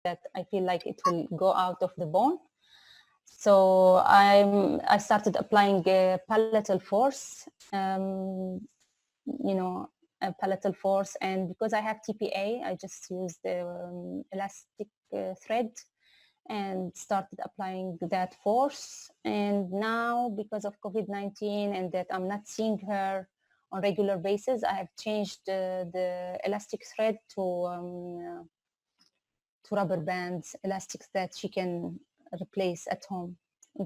that I feel like it will go out of the bone. So I started applying palatal force, you know, a palatal force, and because I have TPA, I just used the elastic thread and started applying that force. And now, because of COVID-19 and that I'm not seeing her on regular basis, I have changed the elastic thread to rubber bands, elastics that she can replace at home,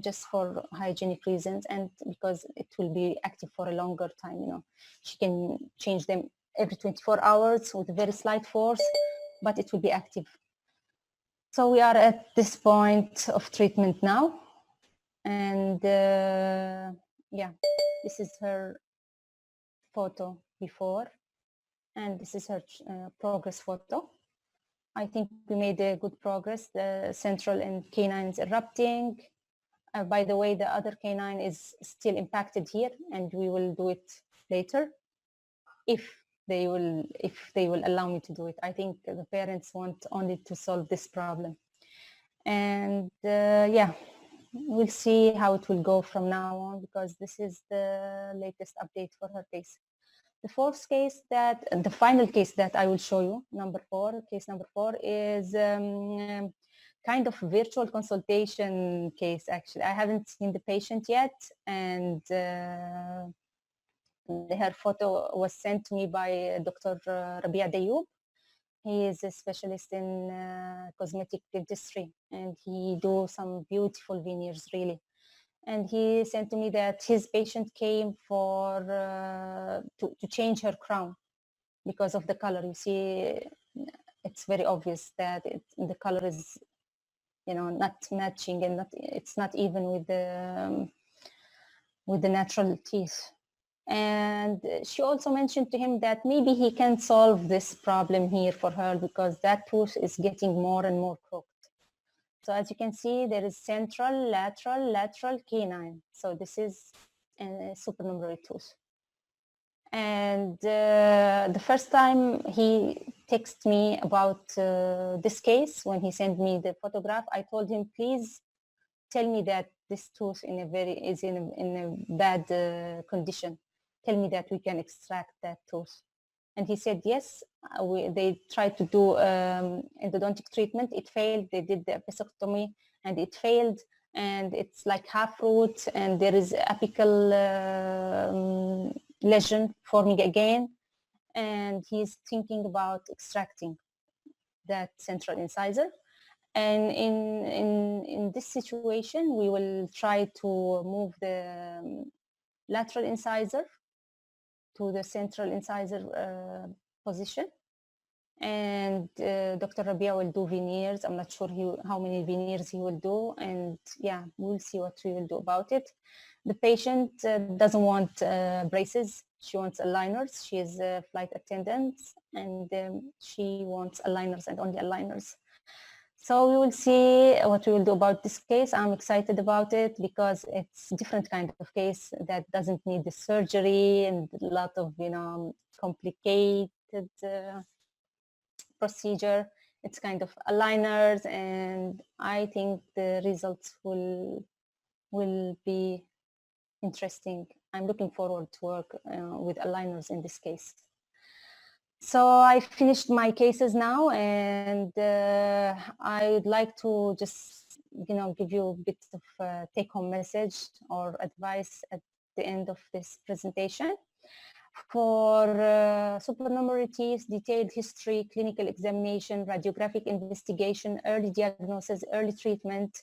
just for hygienic reasons, and because it will be active for a longer time. You know, she can change them every 24 hours with a very slight force, but it will be active. So we are at this point of treatment now, and yeah, this is her photo before, and this is her progress photo. I think we made a good progress. The central and canine is erupting. By the way, the other canine is still impacted here, and we will do it later if they will allow me to do it. I think the parents want only to solve this problem. And yeah, we'll see how it will go from now on, because this is the latest update for her case. The fourth case the final case that I will show you, case number 4 is kind of virtual consultation case. Actually, I haven't seen the patient yet, and her photo was sent to me by Dr. Rabia Dayoub. He is a specialist in cosmetic dentistry, and he do some beautiful veneers, really. And he sent to me that his patient came for to change her crown because of the color. You see, it's very obvious that the color is, you know, not matching, and it's not even with the natural teeth. And she also mentioned to him that maybe he can solve this problem here for her, because that tooth is getting more and more crooked. So as you can see, there is central, lateral, canine. So this is a supernumerary tooth. And the first time he texted me about this case, when he sent me the photograph, I told him, please tell me that this tooth is in a bad condition. Tell me that we can extract that tooth. And he said, yes, they tried to do endodontic treatment. It failed. They did the apicectomy and it failed. And it's like half root, and there is apical lesion forming again. And he's thinking about extracting that central incisor. And in this situation, we will try to move the lateral incisor to the central incisor position. And Dr. Rabia will do veneers. I'm not sure how many veneers he will do. And yeah, we'll see what we will do about it. The patient doesn't want braces. She wants aligners. She is a flight attendant, and she wants aligners and only aligners. So we will see what we will do about this case. I'm excited about it because it's a different kind of case that doesn't need the surgery and a lot of, you know, complicated procedure. It's kind of aligners, and I think the results will be interesting. I'm looking forward to work with aligners in this case. So I finished my cases now, and I would like to just, you know, give you a bit of a take-home message or advice at the end of this presentation. For supernumerary teeth, detailed history, clinical examination, radiographic investigation, early diagnosis, early treatment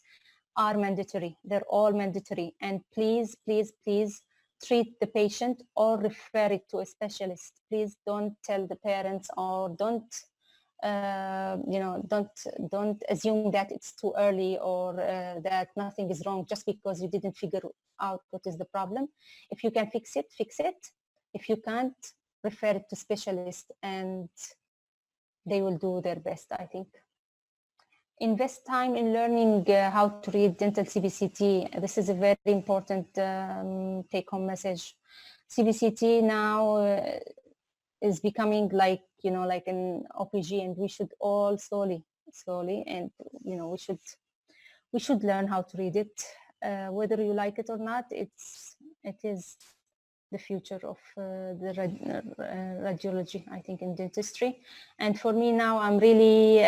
are mandatory. They're all mandatory. And please, please, please, treat the patient or refer it to a specialist. Please don't tell the parents, or don't don't assume that it's too early, or that nothing is wrong just because you didn't figure out what is the problem. If you can fix it, fix it. If you can't, refer it to specialist, and they will do their best, I think. Invest time in learning how to read dental CBCT. This is a very important take-home message. CBCT now is becoming like, you know, like an OPG, and we should all slowly slowly, and we should learn how to read it, whether you like it or not. It is the future of the radiology, I think, in dentistry. And for me now, I'm really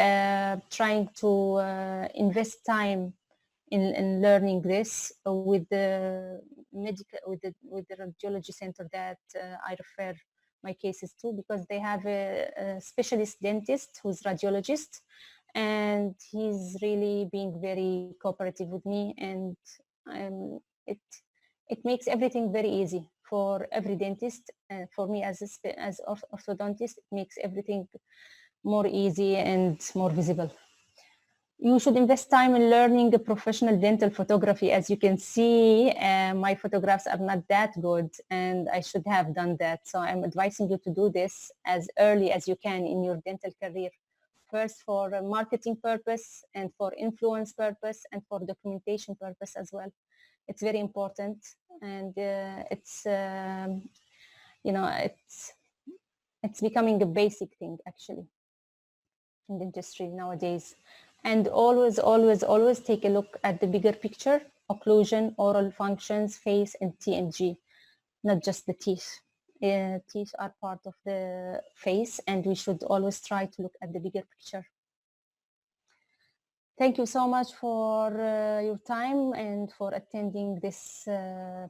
trying to invest time in learning this with the radiology center that I refer my cases to, because they have a specialist dentist who's radiologist, and he's really being very cooperative with me, and it makes everything very easy for every dentist. For me as orthodontist, it makes everything more easy and more visible. You should invest time in learning professional dental photography. As you can see, my photographs are not that good, and I should have done that. So I'm advising you to do this as early as you can in your dental career. First for a marketing purpose, and for influence purpose, and for documentation purpose as well. It's very important, and it's becoming a basic thing actually in dentistry nowadays. And always, always, always take a look at the bigger picture: occlusion, oral functions, face, and TMG, not just the teeth. Teeth are part of the face, and we should always try to look at the bigger picture. Thank you so much for your time and for attending this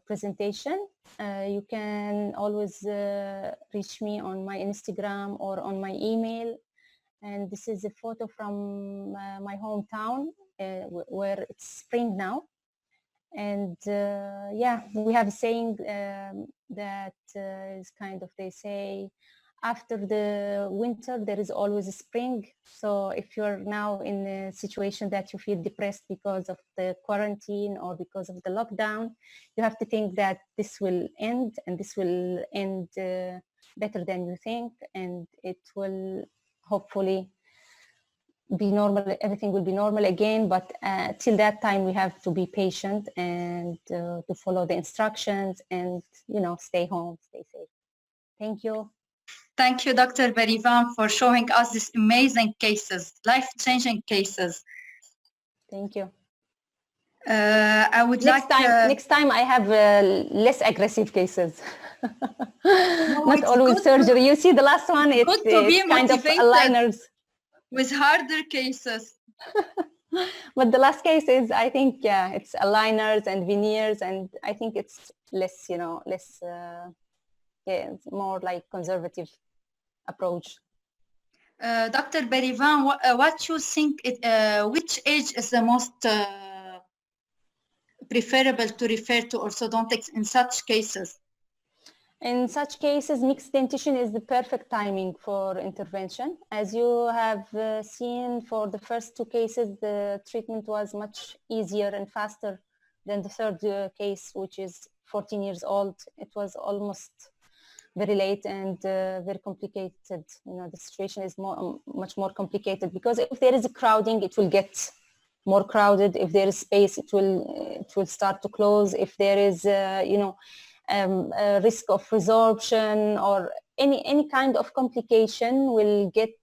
presentation. You can always reach me on my Instagram or on my email. And this is a photo from my hometown where it's spring now. And yeah, we have a saying that is kind of, they say, after the winter, there is always a spring. So if you're now in a situation that you feel depressed because of the quarantine or because of the lockdown, you have to think that this will end, and this will end better than you think, and it will hopefully be normal. Everything will be normal again, but till that time we have to be patient and to follow the instructions and stay home, stay safe. Thank you. Thank you, Dr. Barivan, for showing us these amazing cases, life-changing cases. Thank you. I would next time I have less aggressive cases. Not always surgery. You see, the last one, it's kind of aligners. With harder cases. But the last case is, I think, yeah, it's aligners and veneers, and I think it's less, it's more like conservative approach. Dr. Barivan, what you think, which age is the most preferable to refer to orthodontics in such cases? In such cases, mixed dentition is the perfect timing for intervention. As you have seen, for the first two cases, the treatment was much easier and faster than the third case, which is 14 years old. It was almost very late and very complicated. The situation is much more complicated, because if there is a crowding, it will get more crowded. If there is space, it will start to close. If there is, a risk of resorption or any kind of complication will get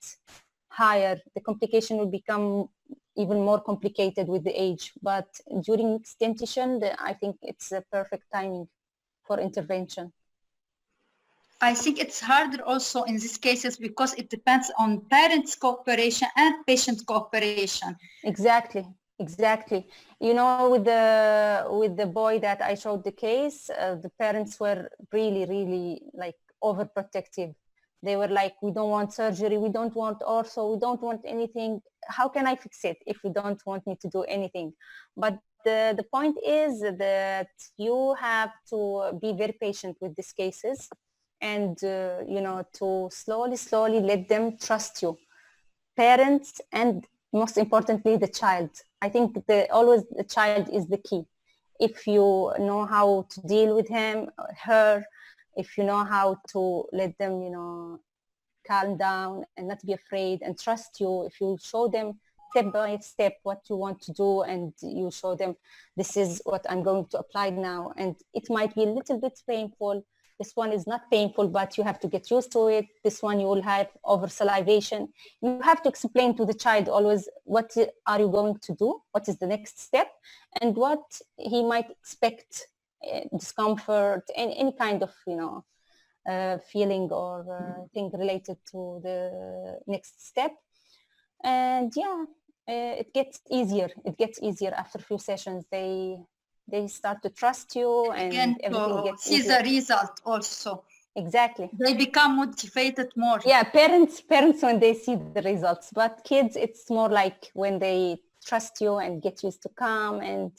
higher. The complication will become even more complicated with the age. But during mixed dentition, I think it's a perfect timing for intervention. I think it's harder also in these cases because it depends on parents' cooperation and patient cooperation. Exactly. With the boy that I showed the case, the parents were really, really like overprotective. They were like, we don't want surgery, we don't want ortho, we don't want anything. How can I fix it if you don't want me to do anything? But the point is that you have to be very patient with these cases, and to slowly let them trust you, parents, and most importantly the child. I think always the child is the key. If you know how to deal with him or her, if you know how to let them calm down and not be afraid and trust you, if you show them step by step what you want to do, and you show them, this is what I'm going to apply now, and it might be a little bit painful, This one is not painful, but you have to get used to it. This one you will have over salivation. You have to explain to the child always what are you going to do, what is the next step, and what he might expect, discomfort, and any kind of, you know, feeling or thing related to the next step. And yeah, it gets easier. It gets easier after a few sessions. They start to trust you, and Again, everything gets see easier. the result also. Exactly. They become motivated more. Yeah, parents when they see the results, but kids, it's more like when they trust you and get used to come, and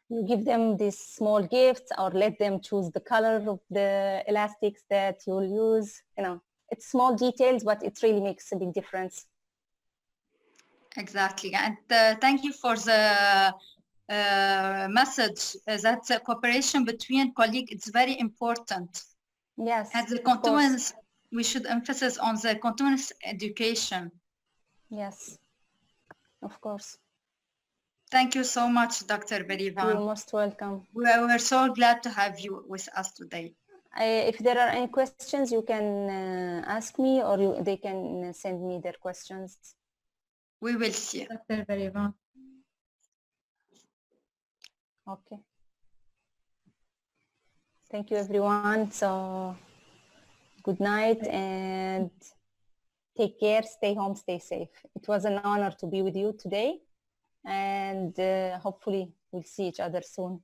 you give them these small gifts or let them choose the color of the elastics that you'll use. You know, it's small details, but it really makes a big difference. Exactly. And thank you for the message that the cooperation between colleagues is very important. Yes. And the continuous, we should emphasize on the continuous education. Yes, of course. Thank you so much, Dr. Berivan. You're most welcome. We're so glad to have you with us today. If there are any questions, you can ask me, or they can send me their questions. We will see. Dr. Berivan. Okay. Thank you, everyone. So good night and take care. Stay home, stay safe. It was an honor to be with you today, and hopefully we'll see each other soon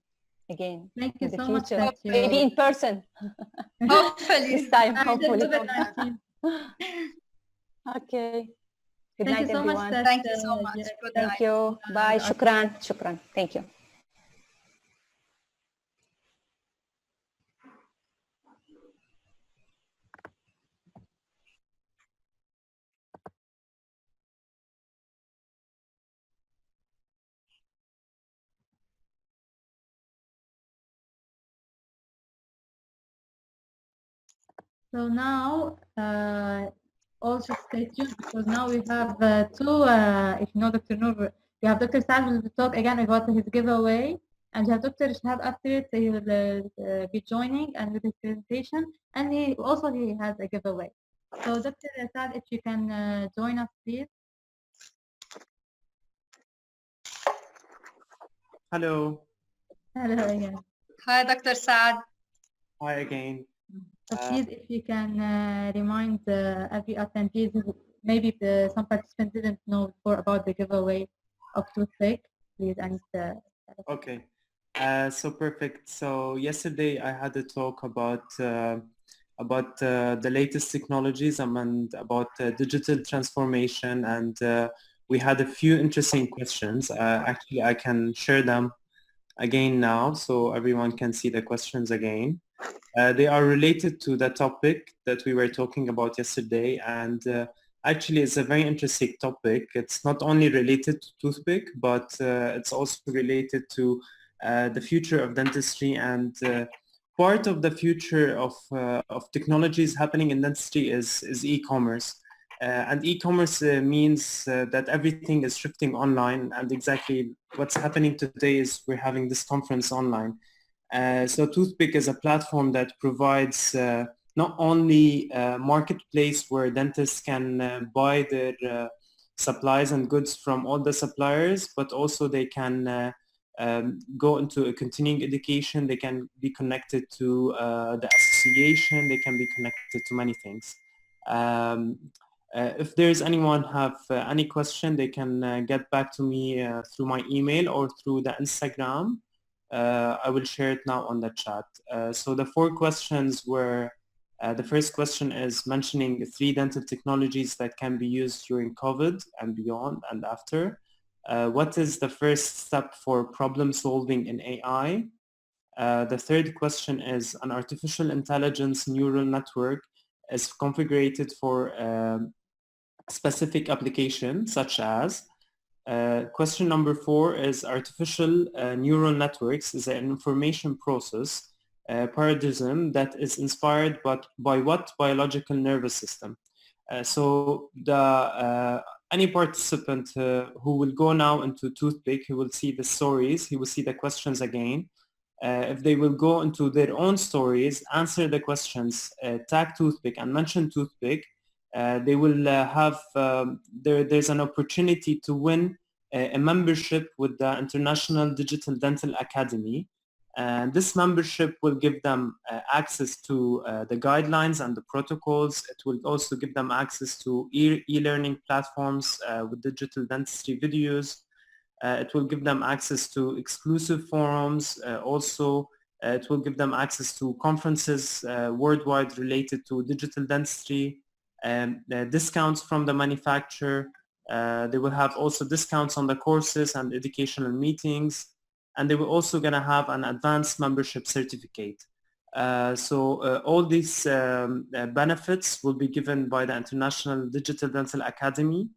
again. Thank you in the so much. future. Maybe in person. Hopefully. This time, hopefully. COVID-19. Okay. Good Thank night, you so everyone. much. Thank you so much. Good Thank night. you. Bye. Shukran. Shukran. Thank you. So now, also stay tuned, because now we have two, if you know Dr. Noor, we have Dr. Saad will talk again about his giveaway, and you have Dr. Shahab after it, he will be joining and with his presentation, and he has a giveaway. So Dr. Saad, if you can join us, please. Hello. Hello again. Hi, Dr. Saad. Hi again. So please, if you can remind every attendee, maybe some participants didn't know before about the giveaway of toothpick, please. And Okay. So perfect. So yesterday I had a talk about the latest technologies and about digital transformation, and we had a few interesting questions. Actually, I can share them again now so everyone can see the questions again. They are related to the topic that we were talking about yesterday, and actually it's a very interesting topic. It's not only related to toothpick, but it's also related to the future of dentistry, and part of the future of technologies happening in dentistry is e-commerce. And e-commerce means that everything is shifting online, and exactly what's happening today is we're having this conference online. So Toothpick is a platform that provides not only a marketplace where dentists can buy their supplies and goods from all the suppliers, but also they can go into a continuing education. They can be connected to the association. They can be connected to many things. If there's anyone have any question, they can get back to me through my email or through the Instagram. I will share it now on the chat. So the 4 questions were, the first question is mentioning 3 dental technologies that can be used during COVID and beyond and after. What is the first step for problem solving in AI? The third question is, an artificial intelligence neural network is configured for specific application such as. Question number 4 is, artificial neural networks is an information process paradigm that is inspired by what biological nervous system? So any participant who will go now into Toothpick, he will see the stories, he will see the questions again. if they will go into their own stories, answer the questions, tag toothpick and mention toothpick, they will have, there's an opportunity to win a membership with the International Digital Dental Academy. And this membership will give them access to the guidelines and the protocols. It will also give them access to e-learning platforms with digital dentistry videos. It will give them access to exclusive forums. Also, it will give them access to conferences worldwide related to digital dentistry, discounts from the manufacturer. They will have also discounts on the courses and educational meetings. And they will also going to have an advanced membership certificate. All these benefits will be given by the International Digital Dental Academy,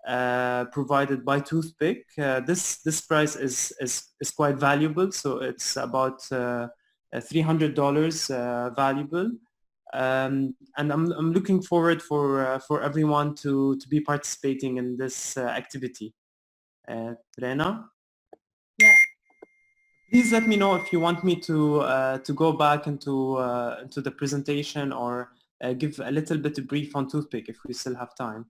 provided by Toothpick. This price is quite valuable, so it's about $300 valuable. And I'm looking forward for everyone to be participating in this activity. Rena? Yeah. Please let me know if you want me to go back into the presentation or give a little bit of brief on Toothpick if we still have time,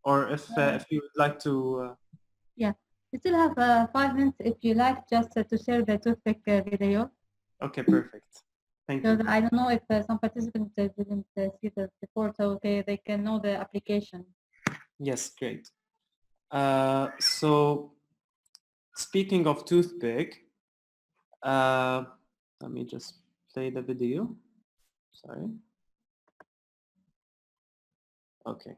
or if you would like to. Yeah, we still have 5 minutes if you like, just to share the Toothpick video. Okay, perfect. Thank you. Because I don't know if some participants didn't see the report, so they can know the application. Yes, great. So speaking of Toothpick, let me just play the video. Sorry. Okay.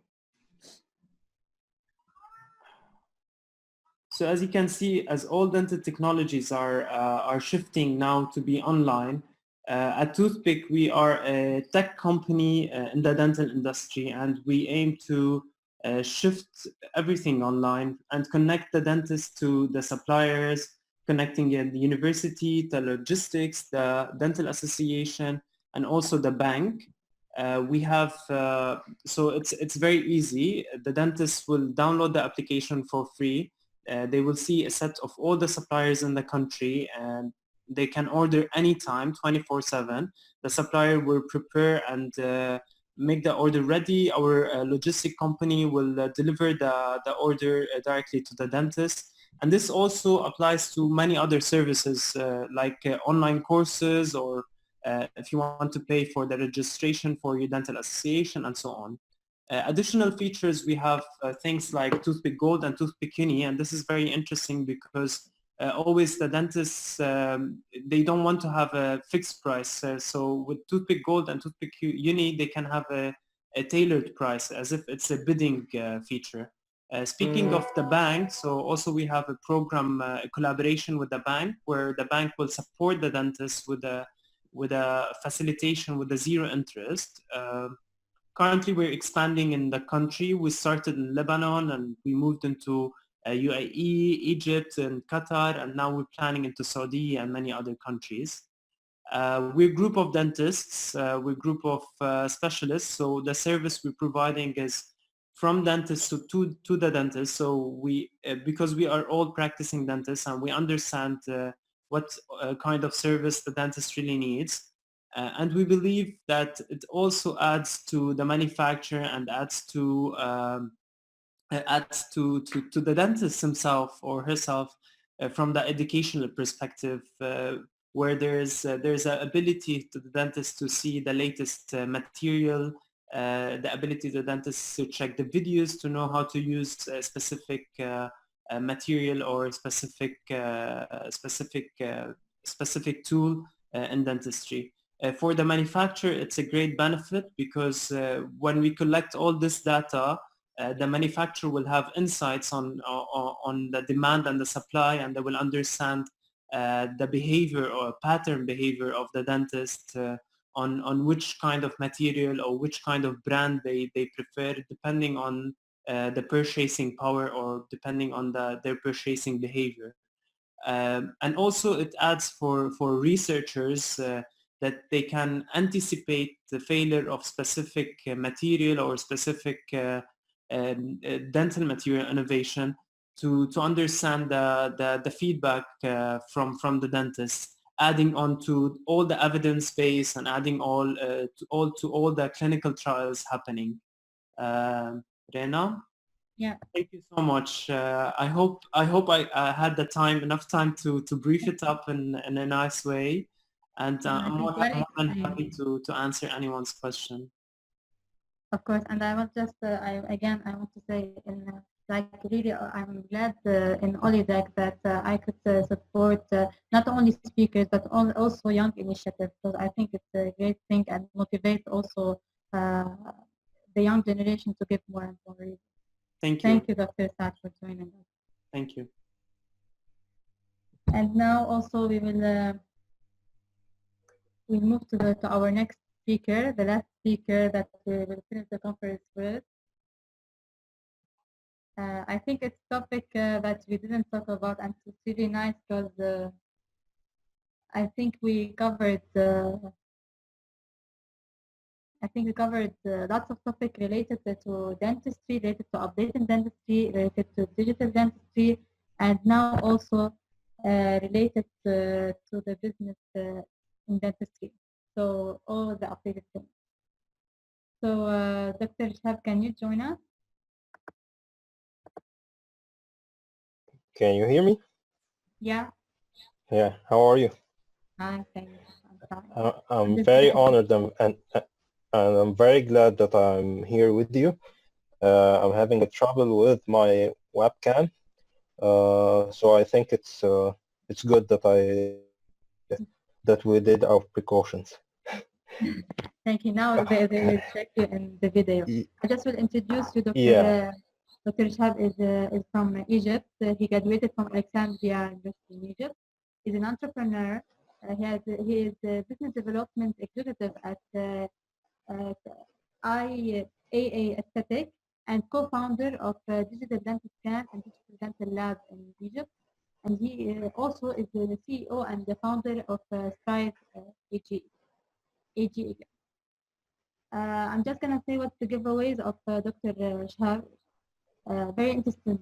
So as you can see, as all dental technologies are shifting now to be online, at Toothpick we are a tech company in the dental industry, and we aim to shift everything online and connect the dentist to the suppliers, connecting the university, the logistics, the dental association, and also the bank. We have, so it's very easy. The dentist will download the application for free. They will see a set of all the suppliers in the country, and they can order anytime, 24/7. The supplier will prepare and make the order ready. Our logistic company will deliver the order directly to the dentist. And this also applies to many other services like online courses, or if you want to pay for the registration for your dental association and so on. Additional features, we have things like Toothpick Gold and Toothpick Uni, and this is very interesting because always the dentists, they don't want to have a fixed price. So with Toothpick Gold and Toothpick Uni, they can have a tailored price as if it's a bidding feature. Speaking of the bank, so also we have a program, a collaboration with the bank, where the bank will support the dentist with a facilitation with a zero interest. Currently, we're expanding in the country. We started in Lebanon and we moved into UAE, Egypt, and Qatar, and now we're planning into Saudi and many other countries. We're a group of dentists, we're a group of specialists, so the service we're providing is from dentists to the dentist. So we, because we are all practicing dentists and we understand what kind of service the dentist really needs. And we believe that it also adds to the manufacturer and adds to the dentist himself or herself from the educational perspective, where there's an ability to the dentist to see the latest material, the ability to the dentist to check the videos, to know how to use a specific material or a specific tool in dentistry. For the manufacturer, it's a great benefit because when we collect all this data, the manufacturer will have insights on the demand and the supply, and they will understand the behavior or pattern behavior of the dentist on which kind of material or which kind of brand they prefer, depending on the purchasing power or depending on their purchasing behavior. And also it adds for researchers that they can anticipate the failure of specific material or specific dental material innovation to understand the feedback from the dentist adding on to all the evidence base and adding to all the clinical trials happening. Rena? Yeah. Thank you so much. I hope I had enough time to brief it up in a nice way, and I'm more than happy to answer anyone's question. Of course, and I want just I want to say really I'm glad in Olidac that I could support not only speakers but also young initiatives, because I think it's a great thing and motivate also the young generation to give more and more reading. Thank you, Dr. Saad, for joining us. Thank you. And now also we will we move to our next speaker, the last speaker that we will finish the conference with. I think it's a topic that we didn't talk about, and it's really nice because I think we covered lots of topics related to dentistry, related to updating dentistry, related to digital dentistry, and now also related to the business in dentistry. So all the updated things. So Dr. Shahab, can you join us? Can you hear me? Yeah. Yeah. How are you? Hi, thank you. I'm very honored and I'm very glad that I'm here with you. I'm having a trouble with my webcam, so I think it's good that we did our precautions. Thank you. Now they will check you in the video. I just will introduce you, Dr. Yeah. Dr. Shahab is from Egypt. He graduated from Alexandria University in Egypt. He's an entrepreneur. He is a business development executive at IAA Aesthetic and co-founder of Digital Dental Scan and Digital Dental Lab in Egypt. And he also is the CEO and the founder of Strive AG. I'm just gonna say what's the giveaways of Dr. Shahab. Very interesting.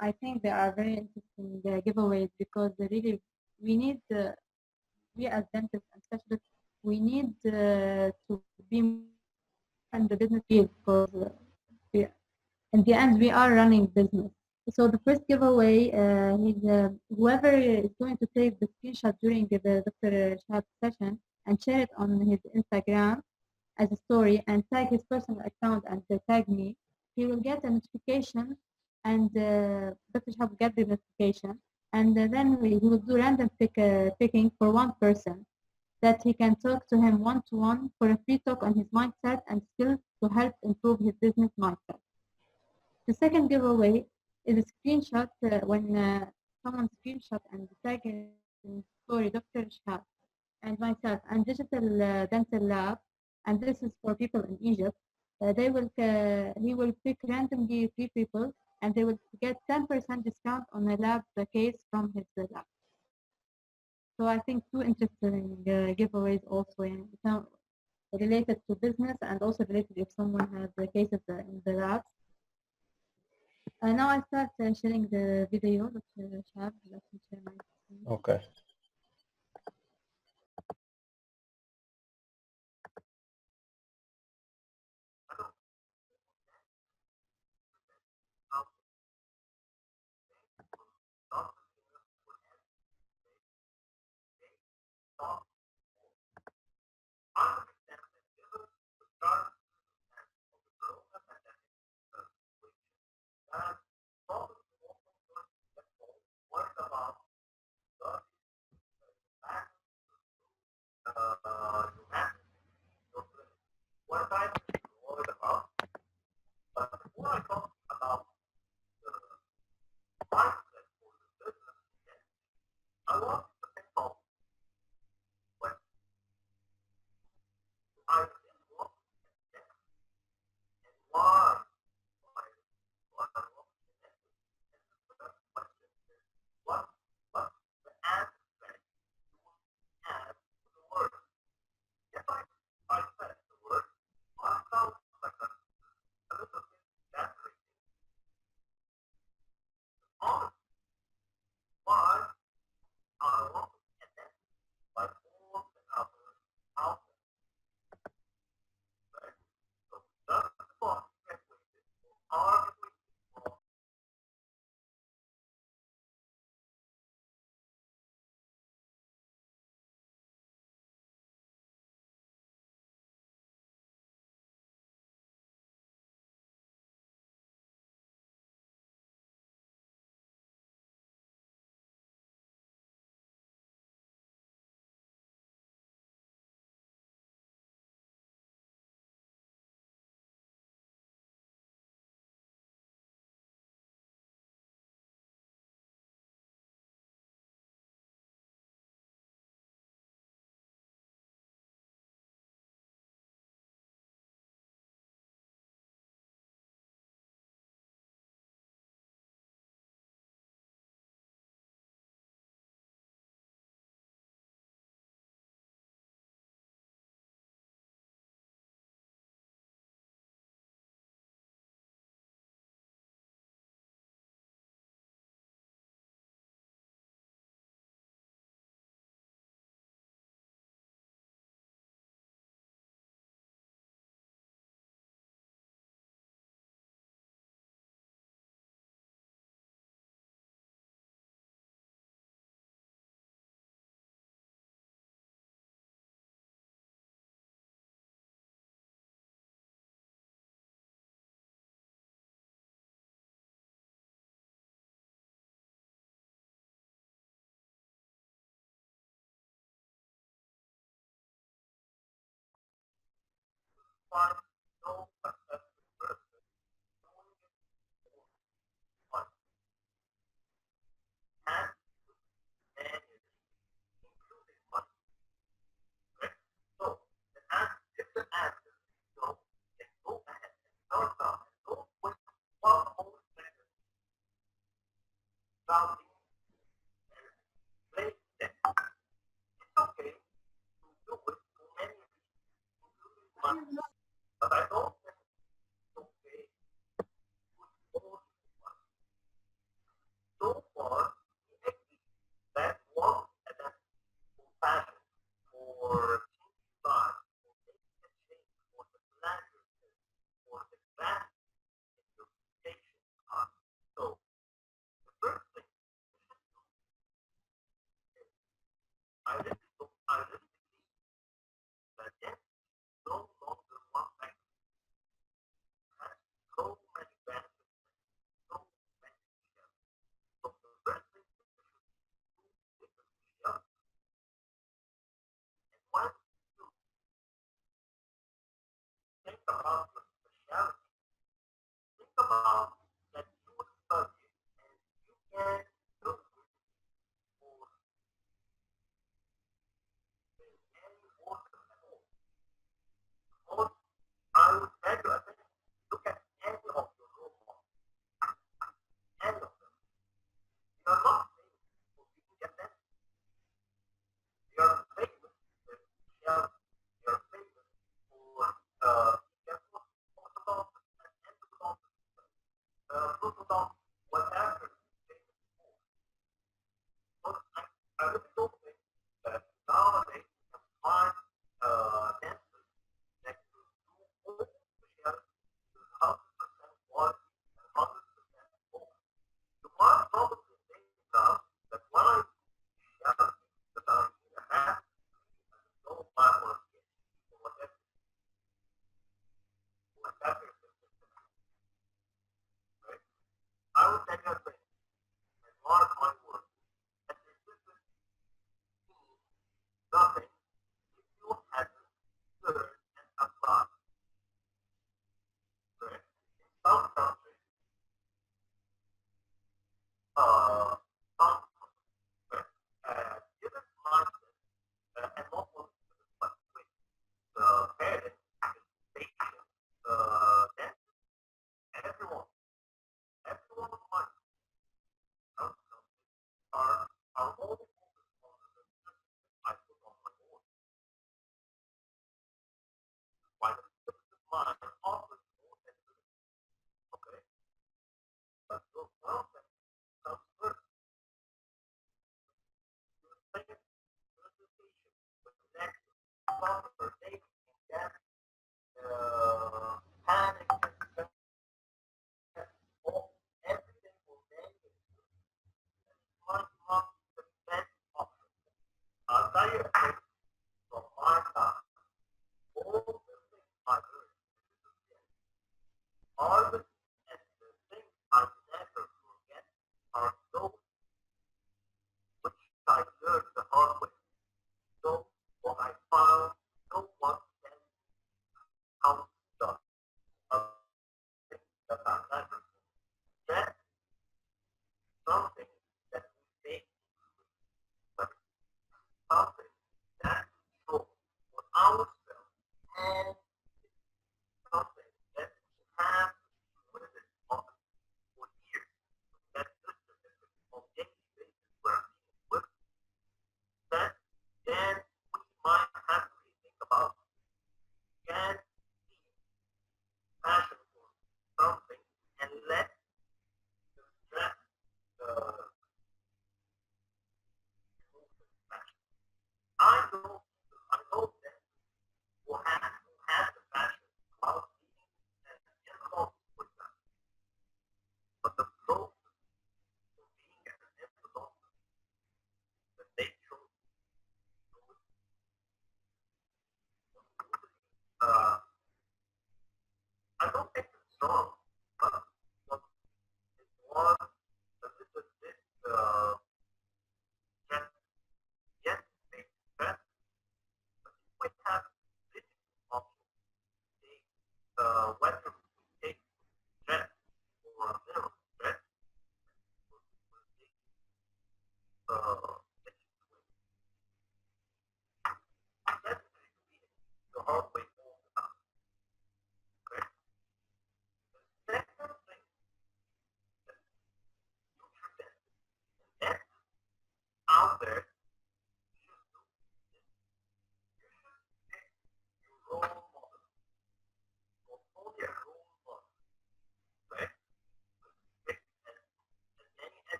I think they are very interesting giveaways because really we need, we as dentists and specialists, we need to be in the business field because in the end we are running business. So the first giveaway is whoever is going to take the screenshot during the Dr. Shahab session and share it on his Instagram as a story and tag his personal account and tag me, he will get a notification, and Dr. Shahab will get the notification, and then he will do random picking for one person that he can talk to him one-to-one for a free talk on his mindset and skills to help improve his business mindset. The second giveaway is a screenshot when someone screenshot and tag in story Dr. Shahab and myself and Digital Dental Lab, and this is for people in Egypt. He will pick randomly 3 people, and they will get 10% discount on a lab case from his lab. So I think 2 interesting giveaways also, related to business and also related if someone has the cases in the lab. Now I start sharing the video. Dr. Shahab, let me share my screen. Okay.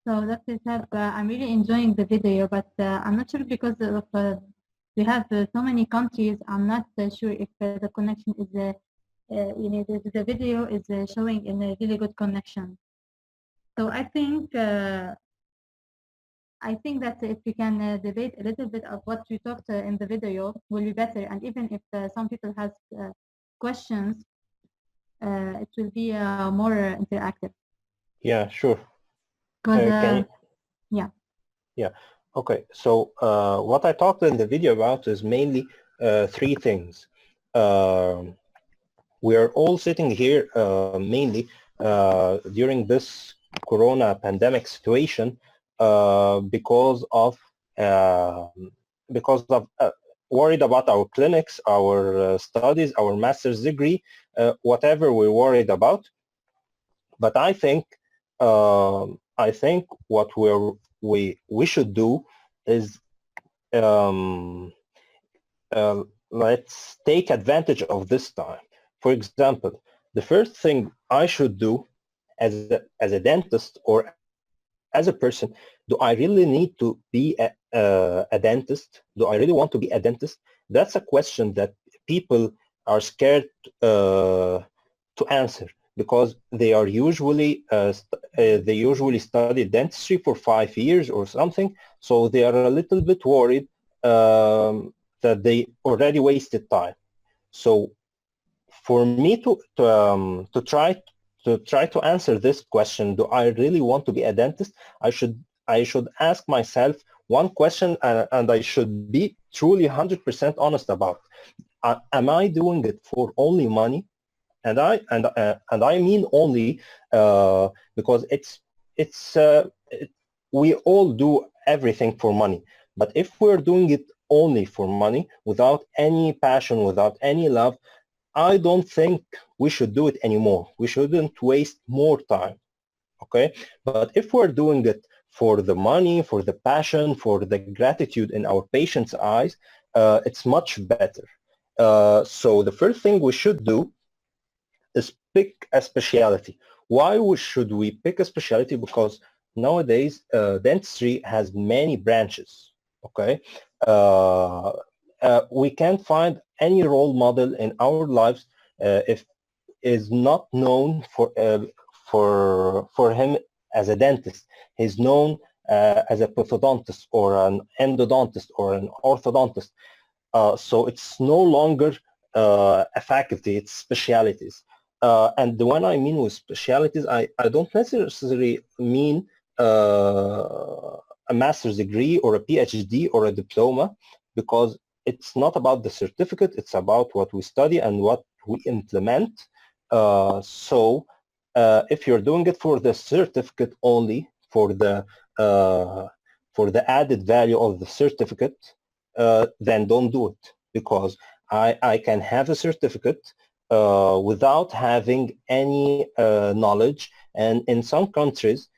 So Dr. Tab, I'm really enjoying the video, but I'm not sure because of, we have so many countries. I'm not sure if the connection is, the video is showing in a really good connection. So I think that if we can debate a little bit of what we talked in the video will be better. And even if some people has questions, it will be more interactive. Yeah, sure. Because Okay, so what I talked in the video about is mainly three things. We are all sitting here mainly during this corona pandemic situation because of worried about our clinics, our studies, our master's degree, whatever we're worried about. But I think what we should do is let's take advantage of this time. For example, the first thing I should do as a dentist or as a person, do I really need to be a dentist? Do I really want to be a dentist? That's a question that people are scared to answer, because they are usually they usually study dentistry for 5 years or something, so they are a little bit worried that they already wasted time. So for me to try to answer this question, do I really want to be a dentist? I should ask myself one question, and I should be truly 100% honest about. Am I doing it for only money? And I mean only because we all do everything for money. But if we're doing it only for money, without any passion, without any love, I don't think we should do it anymore. We shouldn't waste more time. Okay? But if we're doing it for the money, for the passion, for the gratitude in our patient's eyes, it's much better. So the first thing we should do is pick a specialty. Why should we pick a specialty? Because nowadays dentistry has many branches. Okay, we can't find any role model in our lives if is not known for him as a dentist. He's known as a orthodontist or an endodontist or an orthodontist. So it's no longer a faculty, it's specialities. And when I mean with specialities, I don't necessarily mean a master's degree or a PhD or a diploma, because it's not about the certificate, it's about what we study and what we implement. So if you're doing it for the certificate only, for the added value of the certificate, then don't do it, because I can have a certificate without having any knowledge. And in some countries,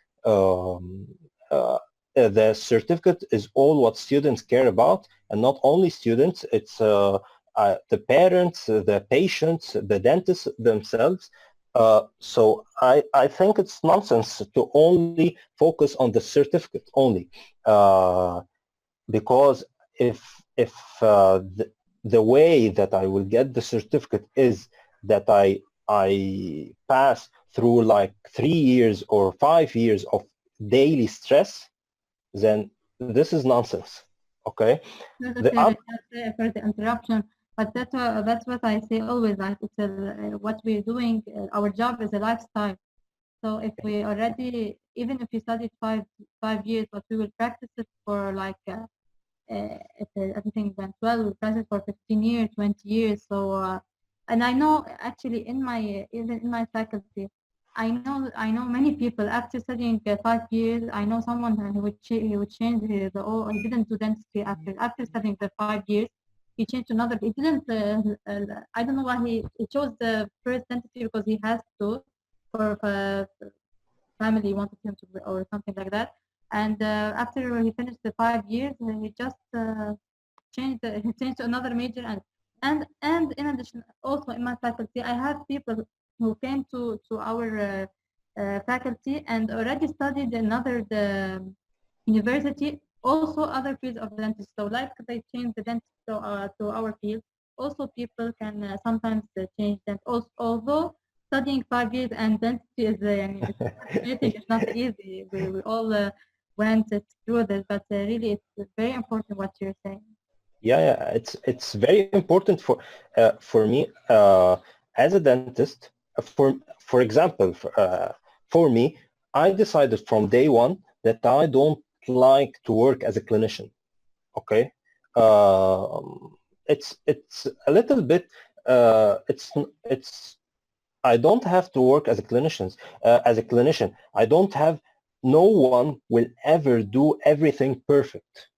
the certificate is all what students care about, and not only students, it's the parents, the patients, the dentists themselves. So I think it's nonsense to only focus on the certificate only, because if the way that I will get the certificate is that I pass through like 3 years or 5 years of daily stress, then this is nonsense. Okay. Sorry for the interruption. But that's what I say always. Like it's what we're doing. Our job is a lifestyle. So if we already, even if you studied five years, but we will practice it for like if everything went well, we'll practice for 15 years, 20 years. So and I know actually even in my faculty, I know many people after studying 5 years. I know someone who would change he didn't do dentistry after studying the 5 years. He changed to another. He didn't. I don't know why he chose the first dentistry because he has to for family wanted him to or something like that. And after he finished the 5 years, he just he changed to another major. And in addition, also in my faculty, I have people who came to our faculty and already studied another university, also other fields of dentistry. So like they change the dentist to our field. Also people can sometimes change them. Also, although studying 5 years and dentistry is it's not easy. We all went through this, but really it's very important what you're saying. Yeah, it's very important for me as a dentist. For example, for me, I decided from day one that I don't like to work as a clinician. Okay, it's a little bit. It's I don't have to work as a clinician. I don't have. No one will ever do everything perfect.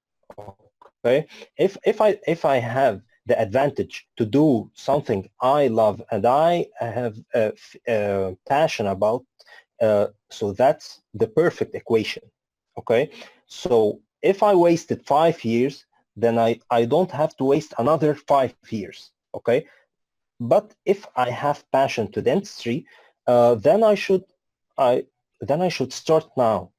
Okay, if I have the advantage to do something I love and I have passion about, so that's the perfect equation. Okay, so if I wasted 5 years, then I don't have to waste another 5 years. Okay, but if I have passion to dentistry, then I should start now.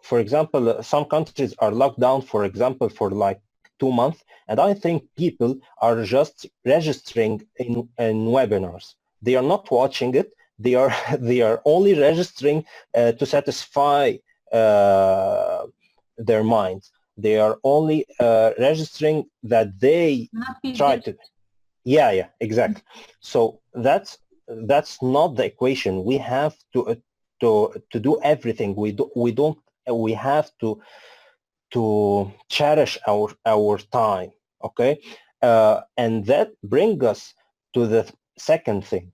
For example, some countries are locked down, for example, for like 2 months, and I think people are just registering in webinars. They are not watching it. They are only registering to satisfy their minds. They are only registering that they try to. Yeah, exactly. So that's not the equation. We have to do everything. We have to cherish our time. Okay, and that brings us to the second thing.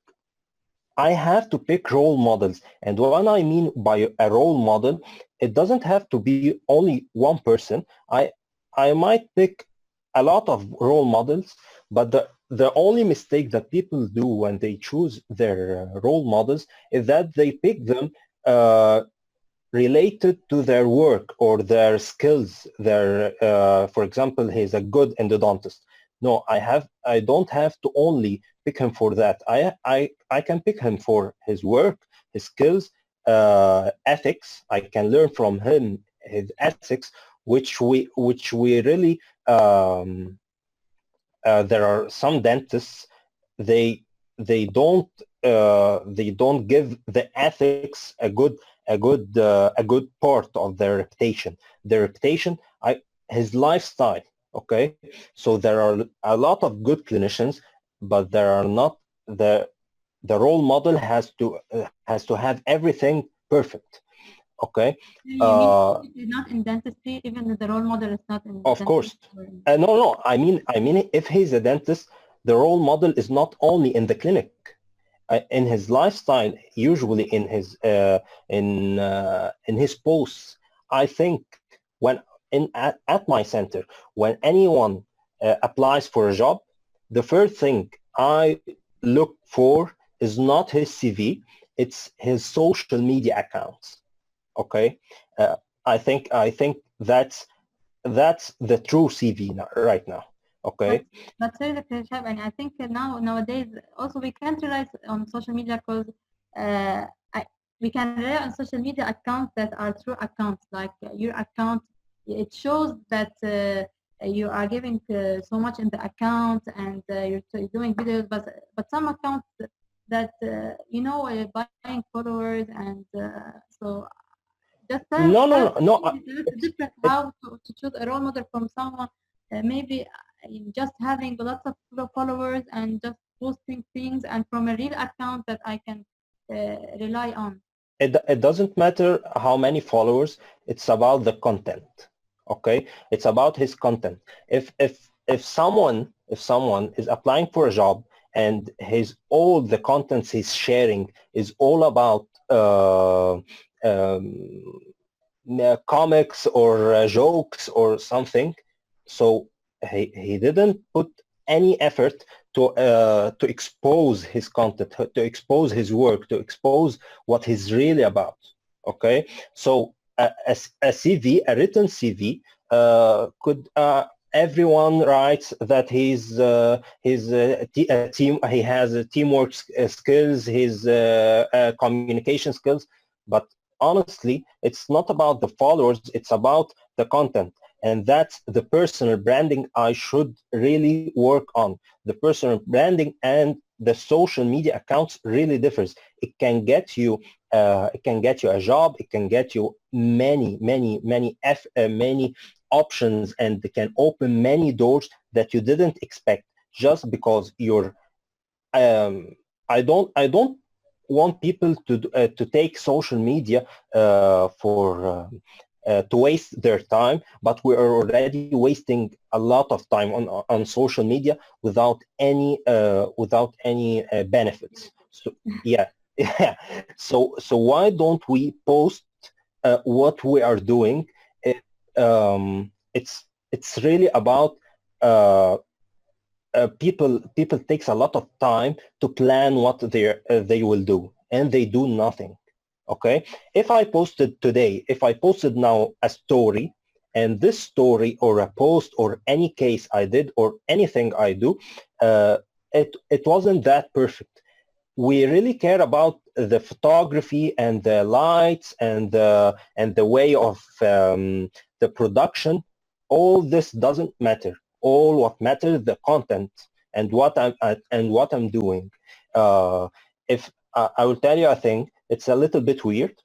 I have to pick role models, and what I mean by a role model, it doesn't have to be only one person. I might pick a lot of role models, but the only mistake that people do when they choose their role models is that they pick them related to their work or their skills. For example, he's a good endodontist. No, I don't have to only pick him for that. I can pick him for his work, his skills, ethics. I can learn from him his ethics, which we really. There are some dentists, they don't give the ethics a good part of their reputation. Their reputation, his lifestyle. Okay, so there are a lot of good clinicians, but there are not the role model has to have everything perfect. Okay. You mean not in dentistry, even the role model is not in Of course. No. I mean, if he's a dentist, the role model is not only in the clinic, in his lifestyle, usually in his posts. I think at my center, when anyone applies for a job, the first thing I look for is not his CV, it's his social media accounts. Okay, I think that's the true CV right now. Okay, but and I think nowadays also we can't rely on social media because we can rely on social media accounts that are true accounts. Like your account, it shows that you are giving so much in the account and you're doing videos, but some accounts that buying followers and so. No. It's different how to choose a role model from someone. Maybe just having lots of followers and just posting things and from a real account that I can rely on. It doesn't matter how many followers, it's about the content. Okay, it's about his content. If someone is applying for a job and all the contents he's sharing is all about comics or jokes or something, so he didn't put any effort to expose his content, to expose his work, to expose what he's really about. Okay, so a CV, a written CV, could everyone writes that he has teamwork skills, his communication skills, but honestly, it's not about the followers, it's about the content. And that's the personal branding I should really work on. The personal branding and the social media accounts really differs. It can get you a job, it can get you many options, and it can open many doors that you didn't expect just because you're I don't want people to take social media to waste their time, but we are already wasting a lot of time on social media without any benefits. So yeah. So why don't we post what we are doing? It's really about people takes a lot of time to plan what they will do, and they do nothing. Okay, if I posted now a story, and this story or a post or any case I did or anything I do, it wasn't that perfect. We really care about the photography and the lights and the way of the production. All this doesn't matter. All what matters is the content and what I'm doing. If I will tell you a thing, it's a little bit weird,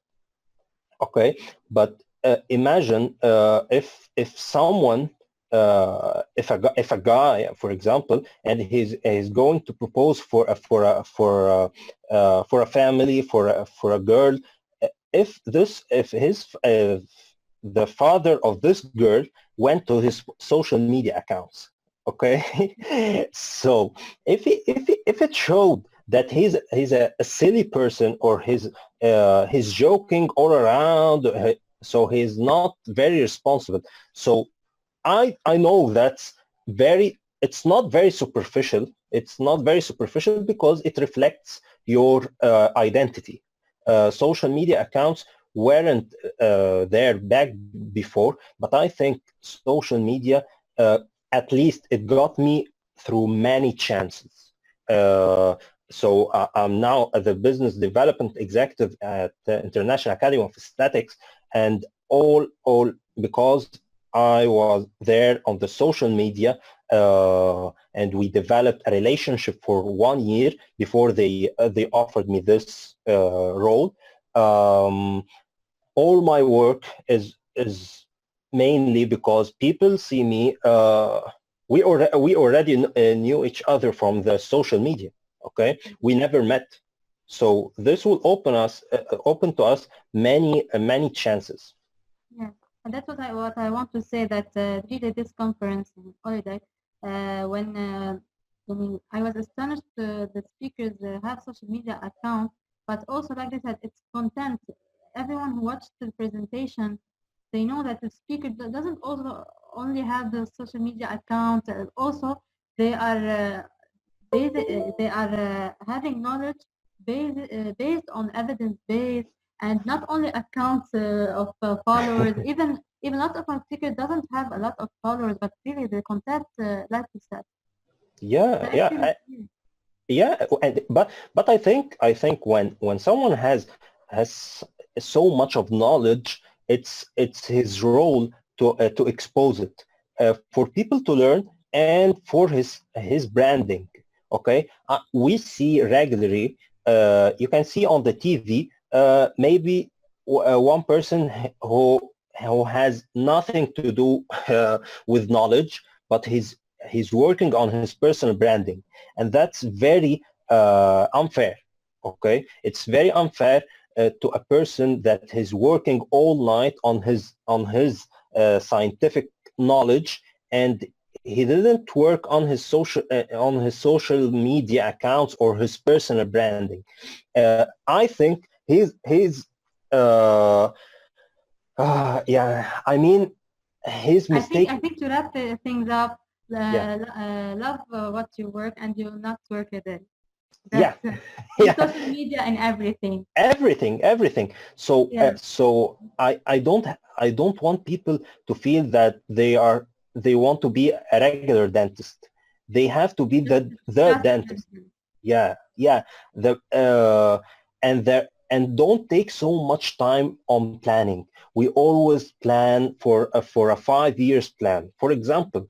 okay? But imagine if someone, if a guy, for example, and he's going to propose for a family, for a girl, if the father of this girl went to his social media accounts, okay? So if it showed that he's a silly person, or he's joking all around, so he's not very responsible. So I know it's not very superficial. It's not very superficial because it reflects your identity. Social media accounts weren't there back before, but I think social media, at least it got me through many chances. So I'm now the business development executive at the International Academy of Aesthetics, and all because I was there on the social media, and we developed a relationship for 1 year before they offered me this role. All my work is mainly because people see me. We already knew each other from the social media. Okay, we never met, so this will open to us many chances. Yeah, and that's what I want to say, that really this conference in holiday, when I was astonished the speakers have social media accounts, but also, like I said, it's content. Everyone who watched the presentation, they know that the speaker doesn't also only have the social media account. Also, they are having knowledge based on evidence based, and not only accounts of followers. even lot of our speakers doesn't have a lot of followers, but really the content, like you said. But I think when someone has so much of knowledge, it's his role to expose it for people to learn, and for his branding. Okay, we see regularly. You can see on the TV maybe one person who has nothing to do with knowledge, but he's working on his personal branding, and that's very unfair. Okay, it's very unfair to a person that is working all night on his scientific knowledge, and he didn't work on his social media accounts or his personal branding. I think he's yeah, I mean, his mistake. I think to wrap things up, love what you work and you'll not work with it. That's, social media and everything. Everything. So so I don't want people to feel that they want to be a regular dentist. They have to be the dentist. And don't take so much time on planning. We always plan for a 5 years plan. For example,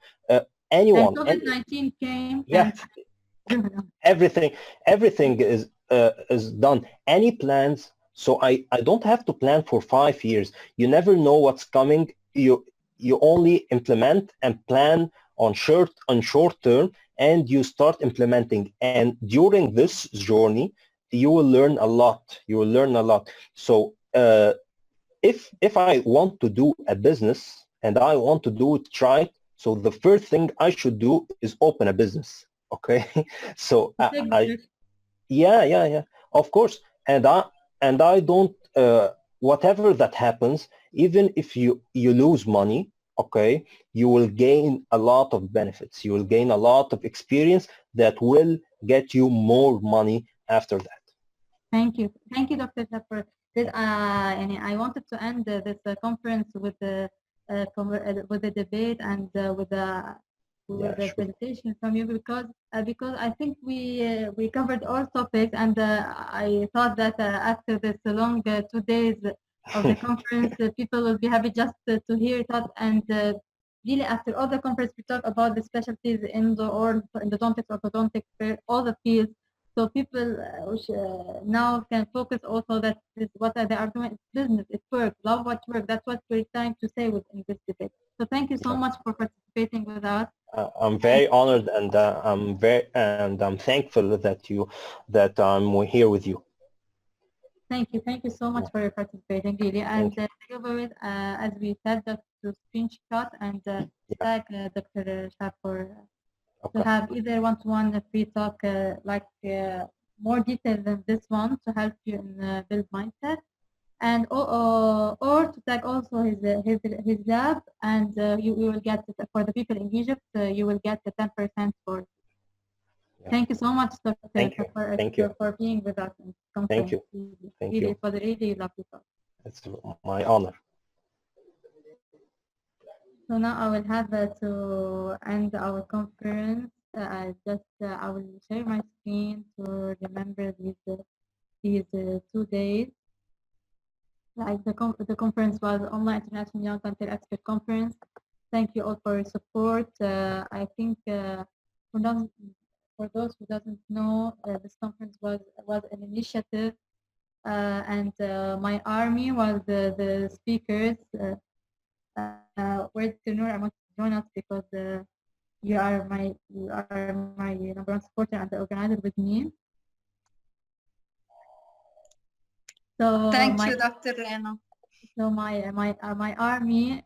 anyone. COVID-19 came. Everything is done. Any plans? So I don't have to plan for 5 years. You never know what's coming. You only implement and plan on short term, and you start implementing. And during this journey, you will learn a lot. So if I want to do a business and I want to do it right, so the first thing I should do is open a business. Okay, so of course, and I don't whatever that happens, even if you lose money, okay, you will gain a lot of benefits. You will gain a lot of experience that will get you more money after that. Thank you, Dr. Jaffer. I wanted to end this conference with the debate and with the presentation from you, because I think we covered all topics, and I thought that after this long 2 days of the conference, people will be happy just to hear it out. And really, after all the conference, we talk about the specialties in the endodontics, orthodontics, all the fields. So people now can focus also that what they are doing is business, it's work, love what you work. That's what we're trying to say within this debate. So thank you so much for participating with us. I'm very honored, and I'm thankful that I'm here with you. Thank you so much for participating, really. And the giveaway, as we said, that to screenshot and tag Dr. Shaffer to have either one-to-one free talk, more details than this one, to help you in build mindset, and or to tag also his lab, and you will get it. For the people in Egypt, you will get the 10% for. Thank you so much, Dr. Thank you for being with us. Thank you. Really, it was a really lovely talk. It's my honor. So now I will have to end our conference. I will share my screen to remember these 2 days. Like the conference was Online International Young Dental Expert Conference. Thank you all for your support. I think for those who doesn't know, this conference was an initiative, and my army was the speakers. Where to know I want to join us, because you are my number one supporter and the organizer with me. So thank you, Dr. Rena. So my army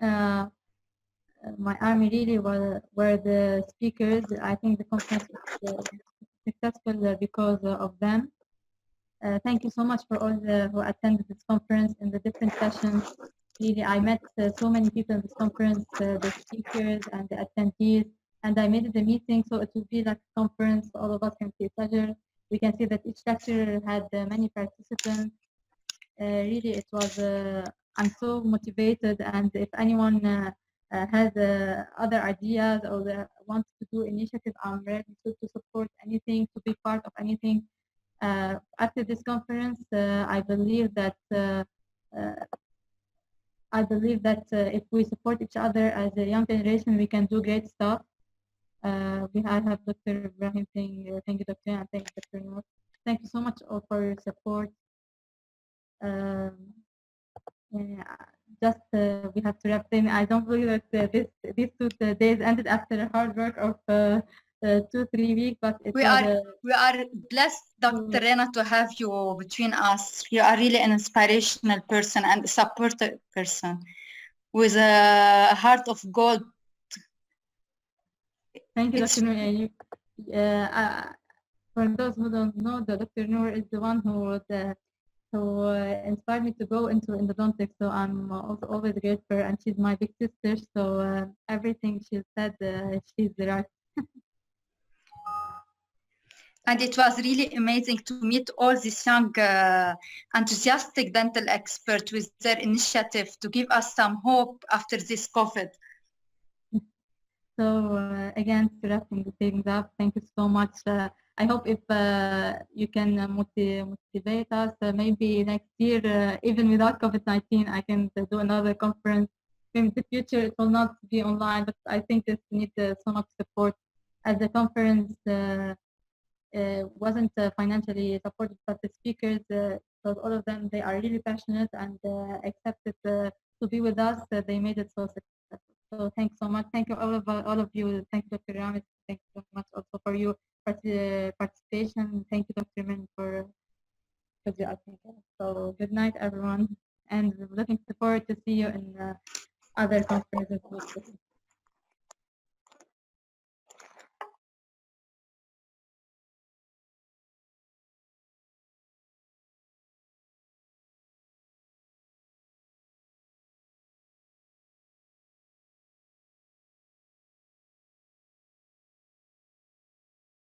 really were the speakers. I think the conference was successful because of them. Thank you so much for all who attended this conference in the different sessions. Really, I met so many people in this conference, the speakers and the attendees, and I made it a meeting, so it will be like a conference. All of us can see each other. We can see that each lecture had many participants. Really, it was. I'm so motivated, and if anyone has other ideas or wants to do initiative, I'm ready to support anything, to be part of anything. After this conference, I believe that if we support each other as a young generation, we can do great stuff. I have Dr. Ibrahim saying thank you, Dr. and thank you, Dr. Noor. Thank you so much all for your support. just we have to wrap things. I don't believe that these 2 days ended after a hard work of 2-3 weeks, but it We are blessed, Dr. Rena, to have you between us. You are really an inspirational person and a supportive person with a heart of gold. Thank you, Dr. Noor. For those who don't know, Dr. Noor is the one who inspired me to go into endodontics. So I'm also always grateful, and she's my big sister. So everything she said, she's right. And it was really amazing to meet all these young, enthusiastic dental experts with their initiative to give us some hope after this COVID. So again, to wrapping things up, thank you so much. I hope if you can motivate us, maybe next year, even without COVID-19, I can do another conference. In the future, it will not be online, but I think it needs so much support. As the conference wasn't financially supported, but the speakers, because all of them, they are really passionate and accepted to be with us. They made it so successful. So thanks so much. Thank you all of you. Thank you, Dr. Ramis. Thank you so much also for your participation. Thank you, Dr. Min, for the article. So good night, everyone, and looking forward to see you in other conferences.